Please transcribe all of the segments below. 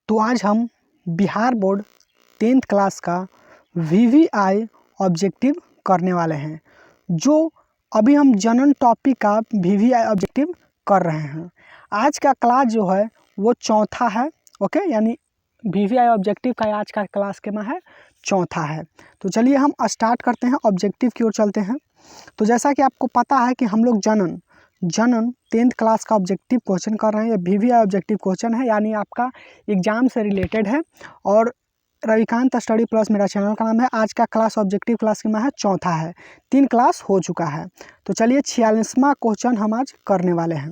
तो आज हम बिहार बोर्ड 10th क्लास का वीवीआई ऑब्जेक्टिव करने वाले हैं। जो अभी हम जनरल टॉपिक का वीवीआई ऑब्जेक्टिव कर रहे हैं। आज का क्लास जो है वो चौथा है। ओके, यानी वीवीआई ऑब्जेक्टिव का आज का क्लास के में है चौथा है। तो चलिए हम स्टार्ट करते हैं, ऑब्जेक्टिव की ओर चलते हैं। तो जैसा कि आपको पता है कि हम लोग जनरल 10th क्लास का ऑब्जेक्टिव क्वेश्चन कर रहे हैं। ये वीवीआई ऑब्जेक्टिव क्वेश्चन है, यानी आपका एग्जाम से रिलेटेड है। और रविकांत स्टडी प्लस मेरा चैनल का नाम है। आज का क्लास ऑब्जेक्टिव क्लास के में है चौथा है, 3 क्लास हो चुका है। तो चलिए 46वां क्वेश्चन हम आज करने वाले हैं।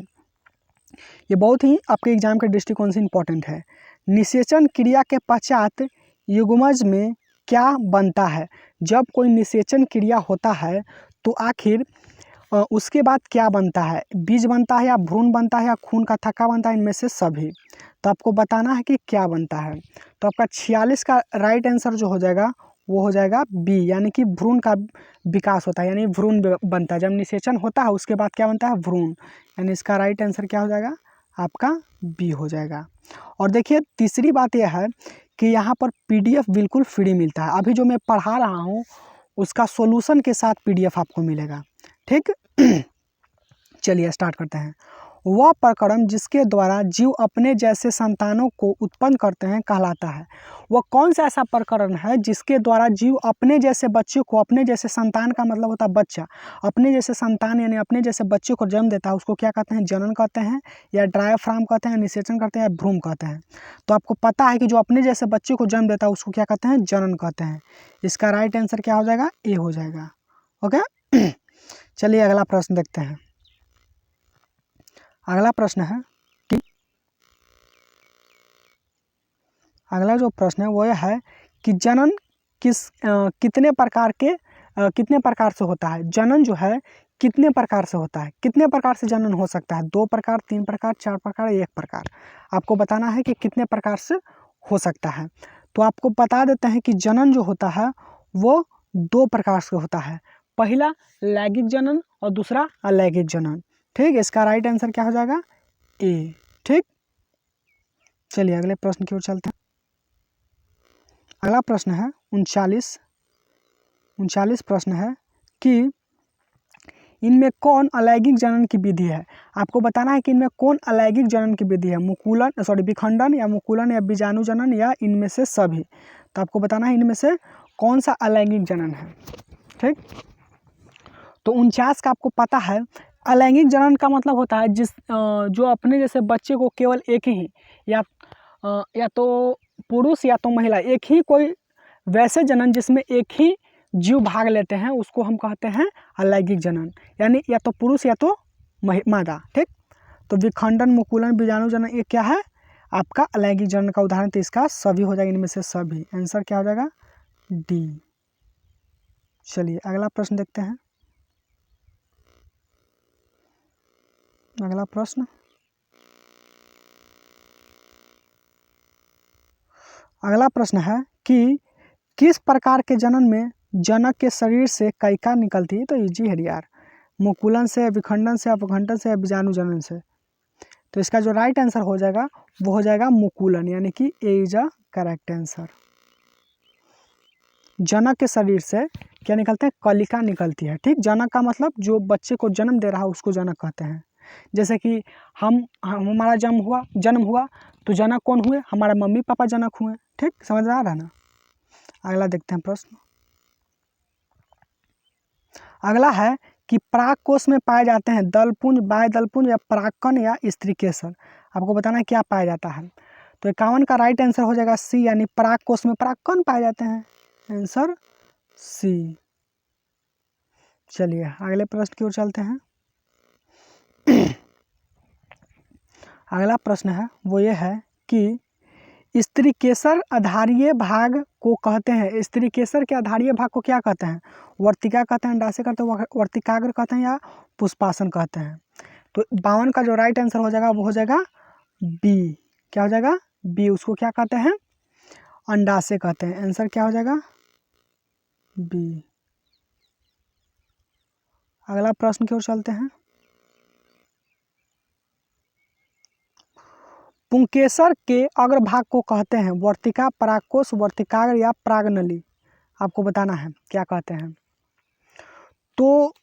ये बहुत ही आपके एग्जाम के दृष्टिकोण से इम्पोर्टेंट है। निषेचन क्रिया के पश्चात युग्मज में क्या बनता है? जब कोई निषेचन क्रिया होता है तो आखिर उसके बाद क्या बनता है? बीज बनता है या भ्रूण बनता है या खून का थक्का बनता है? इनमें से सभी। तो आपको बताना है कि क्या बनता है। तो आपका 46 का राइट आंसर जो हो जाएगा वो हो जाएगा बी, यानी कि भ्रूण का विकास होता है, यानी भ्रूण बनता है। जब निषेचन होता है उसके बाद क्या बनता है? भ्रूण। यानी इसका राइट आंसर क्या हो जाएगा? आपका बी हो जाएगा। और देखिए तीसरी बात यह है कि यहाँ पर पीडीएफ बिल्कुल फ्री मिलता है। अभी जो मैं पढ़ा रहा हूँ उसका सॉल्यूशन के साथ पीडीएफ आपको मिलेगा। ठीक चलिए स्टार्ट करते हैं। वह प्रकरण जिसके द्वारा जीव अपने जैसे संतानों को उत्पन्न करते हैं कहलाता है। वह कौन सा ऐसा प्रकरण है जिसके द्वारा जीव अपने जैसे बच्चे को, अपने जैसे संतान का मतलब होता है बच्चा, अपने जैसे संतान यानी अपने जैसे बच्चे को जन्म देता है, उसको क्या कहते हैं? जनन कहते हैं, या डायाफ्राम कहते हैं, निषेचन कहते हैं, या भ्रूण कहते हैं। तो आपको पता है कि जो अपने जैसे बच्चे को जन्म देता है उसको क्या कहते हैं? जनन कहते हैं। इसका राइट आंसर क्या हो जाएगा? ए हो जाएगा। ओके चलिए अगला प्रश्न देखते हैं। अगला प्रश्न है कि अगला जो प्रश्न है वो यह है कि जनन कितने प्रकार से होता है? जनन जो है कितने प्रकार से होता है? कितने प्रकार से जनन हो सकता है? 2 प्रकार, 3 प्रकार, 4 प्रकार, 1 प्रकार। आपको बताना है कि कितने प्रकार से हो सकता है। तो आपको बता देते हैं कि जनन जो होता है वो 2 प्रकार से होता है। पहला लैंगिक जनन और दूसरा अलैंगिक जनन। ठीक, इसका राइट आंसर क्या हो जाएगा? ए। ठीक, चलिए अगले प्रश्न की ओर चलते हैं। अगला प्रश्न है 39 प्रश्न है कि इनमें कौन अलैंगिक जनन की विधि है? आपको बताना है कि इनमें कौन अलैंगिक जनन की विधि है? विखंडन, या मुकुलन, या बीजाणु जनन, या इनमें से सभी। तो आपको बताना है इनमें से कौन सा अलैंगिक जनन है। ठीक, तो 49 का आपको पता है अलैंगिक जनन का मतलब होता है जो अपने जैसे बच्चे को केवल एक ही या तो पुरुष या तो महिला, एक ही कोई वैसे जनन जिसमें एक ही जीव भाग लेते हैं उसको हम कहते हैं अलैंगिक जनन, यानी या तो पुरुष या तो मादा। ठीक, तो विखंडन, मुकुलन, बीजाणु जनन ये क्या है? आपका अलैंगिक जनन का उदाहरण। तो इसका सभी हो जाएगा, इनमें से सभी। आंसर क्या हो जाएगा? डी। चलिए अगला प्रश्न देखते हैं। अगला प्रश्न है कि किस प्रकार के जनन में जनक के शरीर से कैका निकलती है? तो इजी है यार, मुकुलन से, विखंडन से, अपघटन से, बीजाणु जनन से। तो इसका जो राइट आंसर हो जाएगा वो हो जाएगा मुकुलन, यानी कि ए इज अ करेक्ट आंसर। जनक के शरीर से क्या निकलते हैं? कलिका निकलती है। ठीक, जनक का मतलब जो बच्चे को जन्म दे रहा है उसको जनक कहते हैं। जैसे कि हमारा जन्म हुआ तो जनक कौन हुए? हमारे मम्मी पापा जनक हुए। ठीक, समझ में आ रहा है ना? अगला देखते हैं प्रश्न। अगला है कि पराग कोश में पाए जाते हैं दलपुंज, बाह्य दलपुंज, या परागकण, या स्त्री केसर। आपको बताना है क्या पाया जाता है। तो 51 का राइट आंसर हो जाएगा सी, यानी पराग कोश में परागकण पाए जाते हैं। Answer C. चलिए अगले प्रश्न की ओर चलते हैं। अगला प्रश्न है वो ये है कि स्त्रीकेसर आधारीय भाग को कहते हैं, स्त्रीकेसर के आधारीय भाग को क्या कहते हैं? वर्तिका कहते हैं, अंडाशय कहते हैं, वर्तिकाग्र कहते हैं, या पुष्पासन कहते हैं। तो 52 का जो राइट आंसर हो जाएगा वो हो जाएगा बी। क्या हो जाएगा? बी। उसको क्या कहते हैं? अंडाशय कहते हैं। आंसर क्या हो जाएगा? बी। अगला प्रश्न की ओर चलते हैं। पुंकेसर के अग्रभाग को कहते हैं वर्तिका, परागकोश, वर्तिकाग्र या प्रागनली। आपको बताना है क्या कहते हैं। तो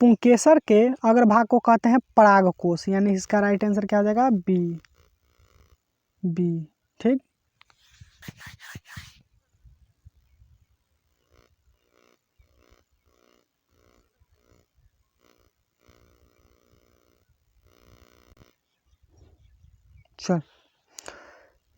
पुंकेसर के अग्रभाग को कहते हैं परागकोश, यानी इसका राइट आंसर क्या हो जाएगा, बी। ठीक। चल,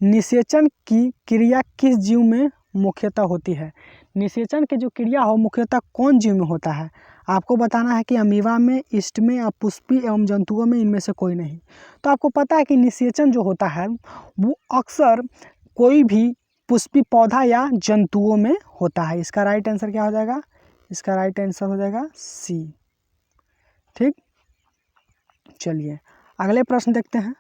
निषेचन की क्रिया किस जीव में मुख्यतः होती है। निषेचन की जो क्रिया हो मुख्यतः कौन जीव में होता है। आपको बताना है कि अमीबा में, ईस्ट में, अपुष्पी एवं जंतुओं में इनमें से कोई नहीं। तो आपको पता है कि निषेचन जो होता है वो अक्सर कोई भी पुष्पी पौधा या जंतुओं में होता है। इसका राइट आंसर क्या हो जाएगा, इसका राइट आंसर हो जाएगा सी। ठीक, चलिए अगले प्रश्न देखते हैं।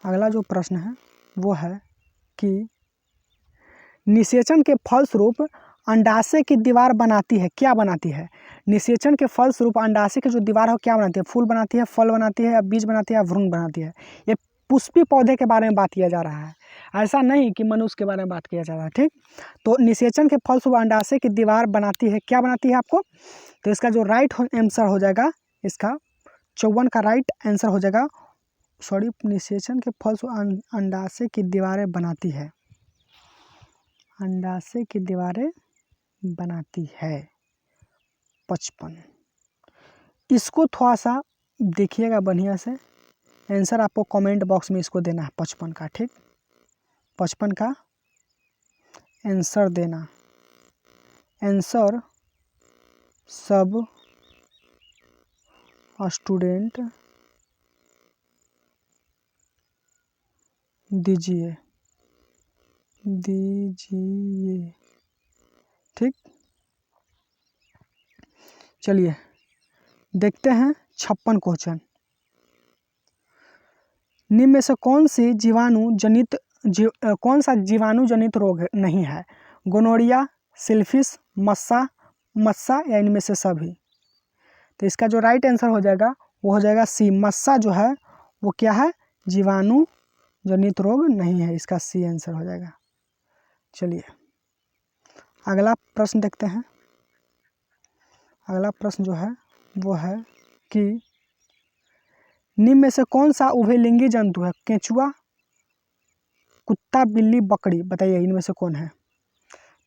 अगला जो प्रश्न है वो है कि निषेचन के फलस्वरूप अंडाशय की दीवार बनाती है, क्या बनाती है। निषेचन के फलस्वरूप अंडाशय की जो दीवार है क्या बनाती है, फूल बनाती है, फल बनाती है, या बीज बनाती है, या भ्रूण बनाती है। ये पुष्पी पौधे के बारे में बात किया जा रहा है, ऐसा नहीं कि मनुष्य के बारे में बात किया जा रहा है। ठीक, तो निषेचन के फलस्वरूप अंडाशय की दीवार बनाती है, क्या बनाती है आपको। तो इसका जो राइट आंसर हो जाएगा, इसका 54 का राइट आंसर हो जाएगा, सॉरी, निषेचन के फलस्वरूप अंडाशय की दीवारें बनाती है, अंडाशय की दीवारें बनाती है 55। इसको थोड़ा सा देखिएगा बढ़िया से, आंसर आपको कमेंट बॉक्स में इसको देना है 55 का। ठीक, 55 का आंसर देना। आंसर सब स्टूडेंट दीजिए। ठीक, चलिए देखते हैं 56 क्वेश्चन। निम्न में से कौन सा जीवाणु जनित रोग नहीं है। गोनोरिया, सिल्फिस, मस्सा या इनमें से सभी। तो इसका जो राइट आंसर हो जाएगा वो हो जाएगा सी। मस्सा जो है वो क्या है, जीवाणु जनित रोग नहीं है, इसका सी आंसर हो जाएगा। चलिए अगला प्रश्न देखते हैं। अगला प्रश्न जो है वो है कि निम्न में से कौन सा उभयलिंगी जंतु है। केंचुआ, कुत्ता, बिल्ली, बकरी, बताइए इनमें से कौन है।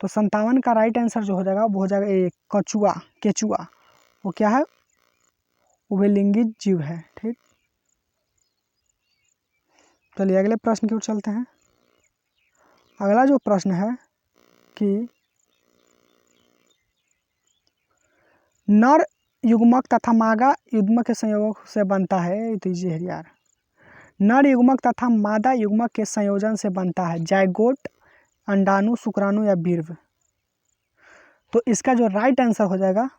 तो 57 का राइट आंसर जो हो जाएगा वो हो जाएगा ए, केचुआ। वो क्या है, उभयलिंगी जीव है। ठीक, चलिए अगले प्रश्न की ओर चलते हैं। अगला जो प्रश्न है कि नर युग्मक तथा मादा युग्मक के संयोग से बनता है, तो ये यार, नर युग्मक तथा मादा युग्मक के संयोजन से बनता है जाइगोट, अंडाणु, शुक्राणु या वीर्य। तो इसका जो राइट आंसर हो जाएगा,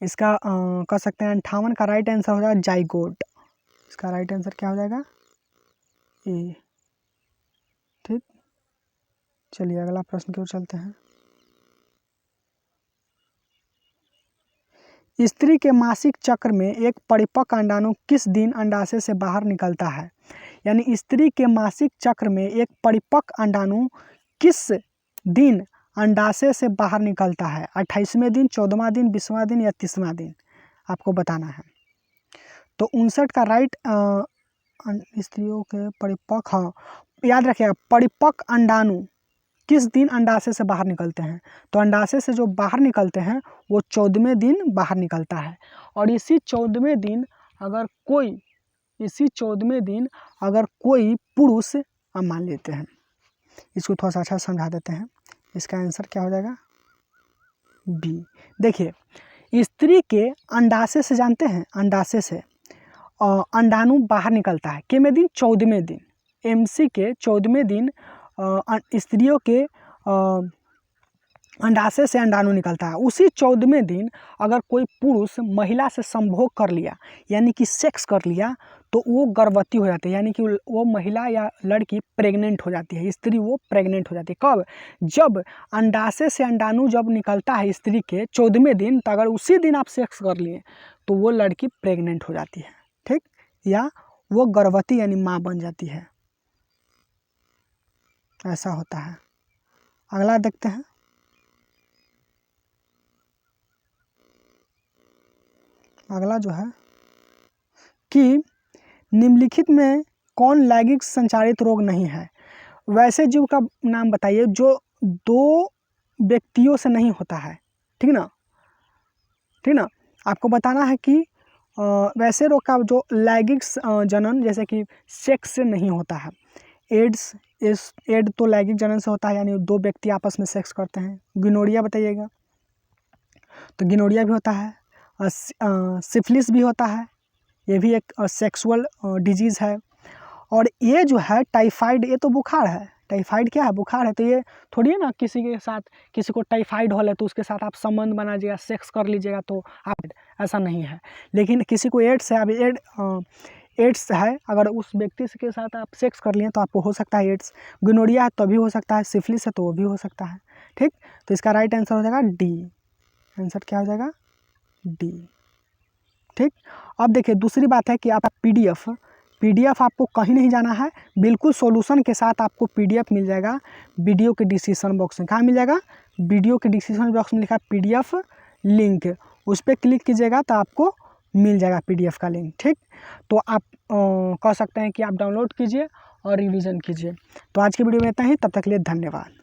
इसका कह सकते हैं 58 का राइट आंसर हो जाएगा जाइगोट। इसका राइट आंसर क्या हो जाएगा, ए। ठीक, चलिए अगला प्रश्न की ओर चलते हैं। स्त्री के मासिक चक्र में एक परिपक्व अंडाणु किस दिन अंडाशय से बाहर निकलता है। यानी स्त्री के मासिक चक्र में एक परिपक्व अंडाणु किस दिन अंडाशय से बाहर निकलता है। 28वें दिन, 14वां दिन, 20वां दिन या 30वां दिन, आपको बताना है। तो 59 का राइट, स्त्रियों के परिपक्व, हाँ याद रखिएगा, परिपक्व अंडाणु किस दिन अंडाशय से बाहर निकलते हैं। तो अंडाशय से जो बाहर निकलते हैं वो 14वें दिन बाहर निकलता है। और इसी 14वें दिन अगर कोई पुरुष, हम मान लेते हैं, इसको थोड़ा सा अच्छा समझा देते हैं। इसका आंसर क्या हो जाएगा, बी। देखिए स्त्री के अंडाशय से, जानते हैं अंडाशय से अंडाणु बाहर निकलता है कितने दिन, 14वें दिन। एमसी के 14वें दिन स्त्रियों के अंडाशय से अंडाणु निकलता है। उसी 14वें दिन अगर कोई पुरुष महिला से संभोग कर लिया, यानी कि सेक्स कर लिया, तो वो गर्भवती हो जाती है, यानी कि वो महिला या लड़की प्रेग्नेंट हो जाती है। स्त्री वो प्रेग्नेंट हो जाती है कब, जब अंडाशय से अंडाणु जब निकलता है स्त्री के 14वें दिन, तो अगर उसी दिन आप सेक्स कर लिए तो वो लड़की प्रेग्नेंट हो जाती है। ठीक, या वो गर्भवती यानी माँ बन जाती है, ऐसा होता है। अगला देखते हैं। अगला जो है कि निम्नलिखित में कौन लैंगिक संचारित रोग नहीं है। वैसे जीव का नाम बताइए जो 2 व्यक्तियों से नहीं होता है, ठीक ना, ठीक ना। आपको बताना है कि वैसे रोग का जो लैंगिक जनन जैसे कि सेक्स से नहीं होता है। एड्स तो लैंगिक जनन से होता है, यानी 2 व्यक्ति आपस में सेक्स करते हैं। गिनोरिया बताइएगा, तो गिनोरिया भी होता है। सिफिलिस भी होता है, ये भी एक सेक्सुअल डिजीज़ है। और ये जो है टाइफाइड, ये तो बुखार है। टाइफाइड क्या है? बुखार है। तो ये थोड़ी है ना किसी के साथ, किसी को टाइफाइड हो ले तो उसके साथ आप संबंध बना लीजिएगा, सेक्स कर लीजिएगा तो आप, ऐसा नहीं है। लेकिन किसी को एड्स है, अभी एड्स है, अगर उस व्यक्ति के साथ आप सेक्स कर लिए तो आपको हो सकता है एड्स। गोनोरिया है तो भी हो सकता है, सिफिलिस है तो वो भी हो सकता है, ठीक। तो इसका राइट आंसर हो जाएगा डी। आंसर क्या हो जाएगा? डी, ठीक। अब देखिए दूसरी बात है कि आप पीडीएफ आपको कहीं नहीं जाना है, बिल्कुल सॉल्यूशन के साथ आपको पीडीएफ मिल जाएगा वीडियो के डिस्क्रिप्शन बॉक्स में। कहाँ मिल जाएगा? वीडियो के डिस्क्रिप्शन बॉक्स में लिखा है पीडीएफ लिंक, उस पर क्लिक कीजिएगा तो आपको मिल जाएगा पीडीएफ का लिंक, ठीक। तो आप कह सकते हैं कि आप डाउनलोड कीजिए और रिवीजन कीजिए। तो आज की वीडियो में इतना ही, तब तक के लिए धन्यवाद।